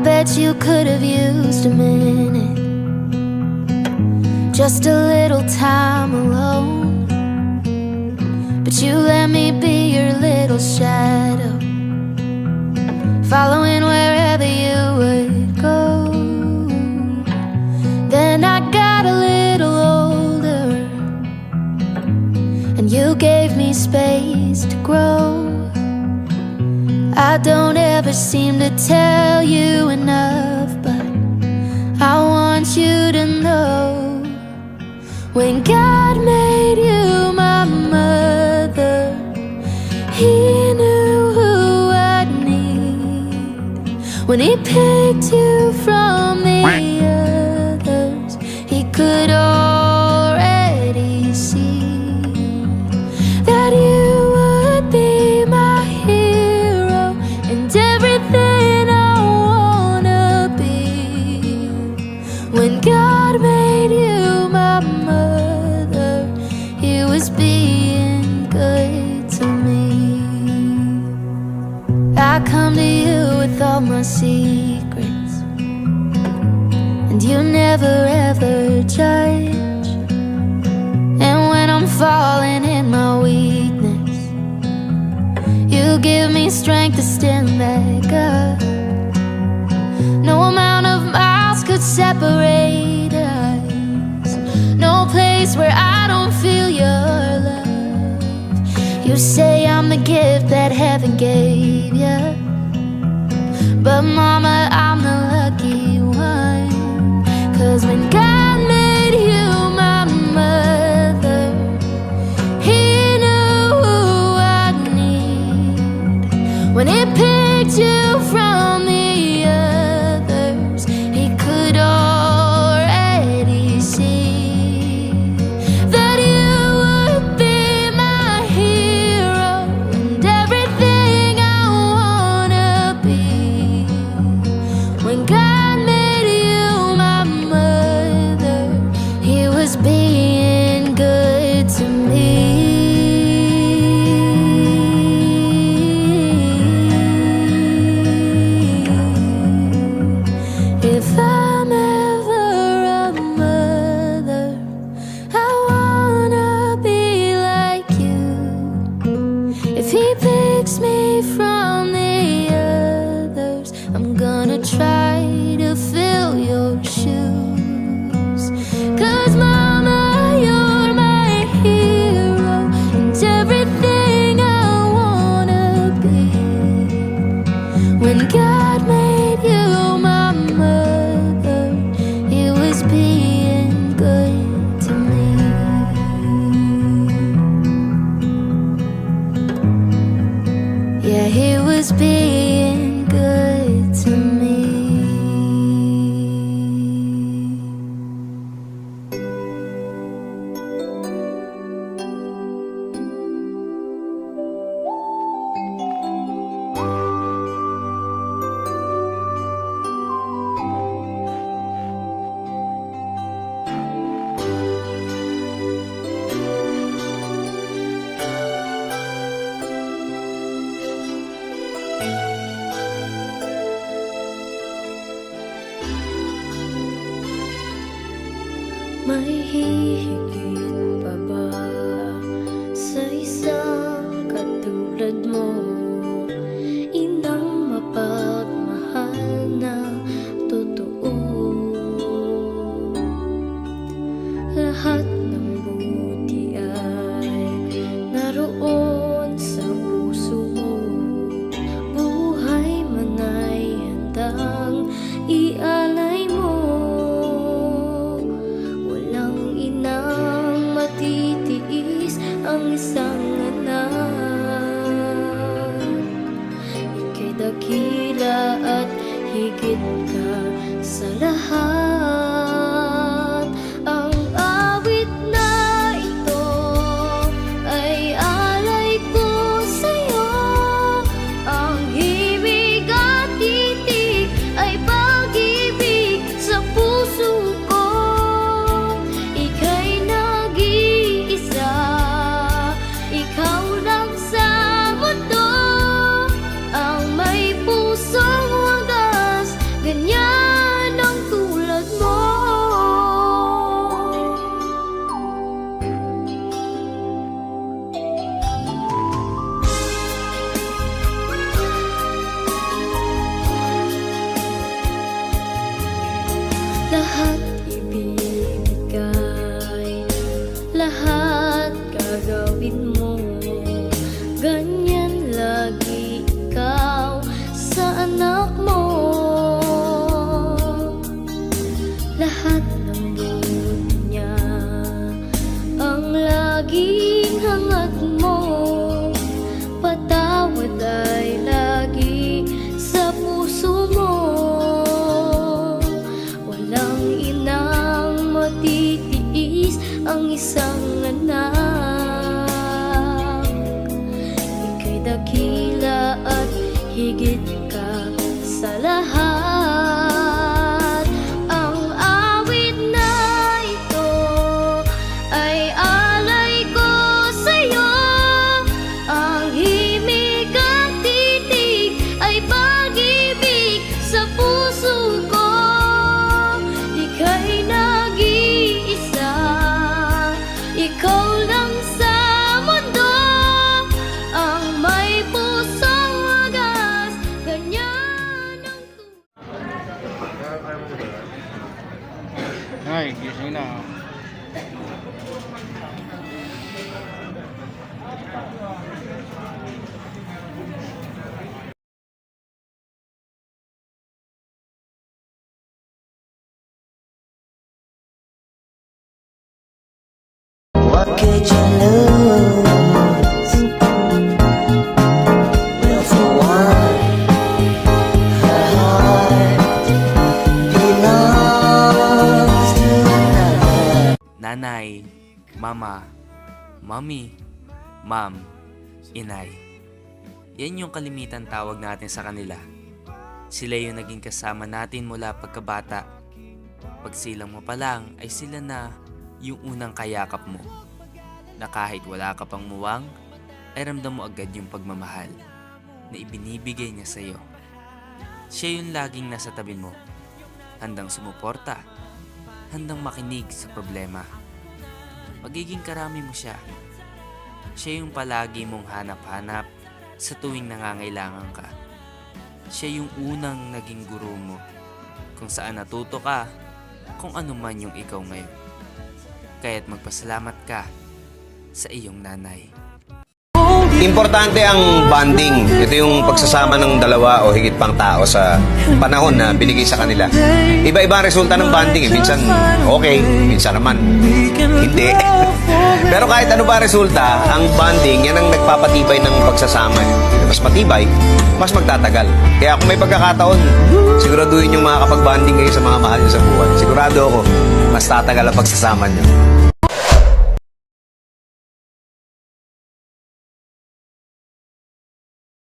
bet you could have used a minute, just a little time alone. But you let me be your little shadow, following wherever you would go. Then I got a little older, and you gave me space to grow. I don't ever seem to tell you enough, but I want you to know, when God made you my mother, He knew who I'd need. When He picked you from the others, He could already see that you would be my hero and everything I wanna be. When God made you my mother, He was being good to me. I come to you with all my secrets, and you never ever judge. And when I'm falling in my weakness, you give me strength to stand back up. No amount of miles could separate us, no place where I don't feel your love. You say I'm the gift that heaven gave you, but mama, I'm the lucky one. 'Cause when God made you my mother, He knew who I'd need. When He picked you from the others, He could already see that you would be my hero and everything I wanna be. When God made you my mother, He was being good to me. If I'm ever a mother, I wanna be like you. If He picks me from the others, I'm gonna try to fill your shoes. 'Cause mama, you're my hero and everything I wanna be. When God made you my mother, He was being good to me. Yeah, He was being good to me. May hihigit pa ba sa isang katulad mo? Inang mapagmahal na totoo. Lahat ng buti ay naroon sa puso mo. Buhay man ay handang ialay mo. Walang inang matitiis ang isang anak. Ika'y dakila at higit ka sa lahat. Ang awit na ito ay alay ko sa'yo. Ang himig at titig ay pag-ibig sa puso ko. Ika'y nag-iisa, ikaw lang sa mundo, ang may pusong wagas, lahat ng buod niya, ang laging hangat mo, patawad ay lagi sa puso mo. Walang inang matitiis ang isang anak. Ika'y dakila at higit ka sa lahat. Ang awit na ito ay alay ko sa'yo. Ang himig at titig ay pag-ibig sa puso ko. Ika'y nag-iisa, ikaw lang sa mundo, ang may pusong wagas, ganyan ang Ay, gising na. What could you lose? Well, for one, her heart belongs to another. Nanay, mama, mommy, ma'am, inay. Yan yung kalimitan tawag natin sa kanila. Sila yung naging kasama natin mula pagkabata. Pagsilang mo pa lang ay sila na yung unang kayakap mo. Na kahit wala ka pang muwang, ay ramdam mo agad yung pagmamahal na ibinibigay niya sa'yo. Siya yung laging nasa tabi mo, handang sumuporta, handang makinig sa problema. Magiging karami mo siya. Siya yung palagi mong hanap-hanap sa tuwing nangangailangan ka. Siya yung unang naging guro mo, kung saan natuto ka, kung ano man yung ikaw ngayon. Kaya't magpasalamat ka sa iyong nanay. Importante ang bonding. Ito yung pagsasama ng dalawa o higit pang tao sa panahon na binigay sa kanila. Iba-iba ang resulta ng bonding. Minsan okay, minsan naman hindi. Pero kahit ano ba resulta, ang bonding, yan ang nagpapatibay ng pagsasama. Mas matibay, mas magtatagal. Kaya kung may pagkakataon, siguraduhin yung makakapag-bonding kayo sa mga mahal nyo sa buhay. Sigurado ako, mas tatagal ang pagsasama nyo.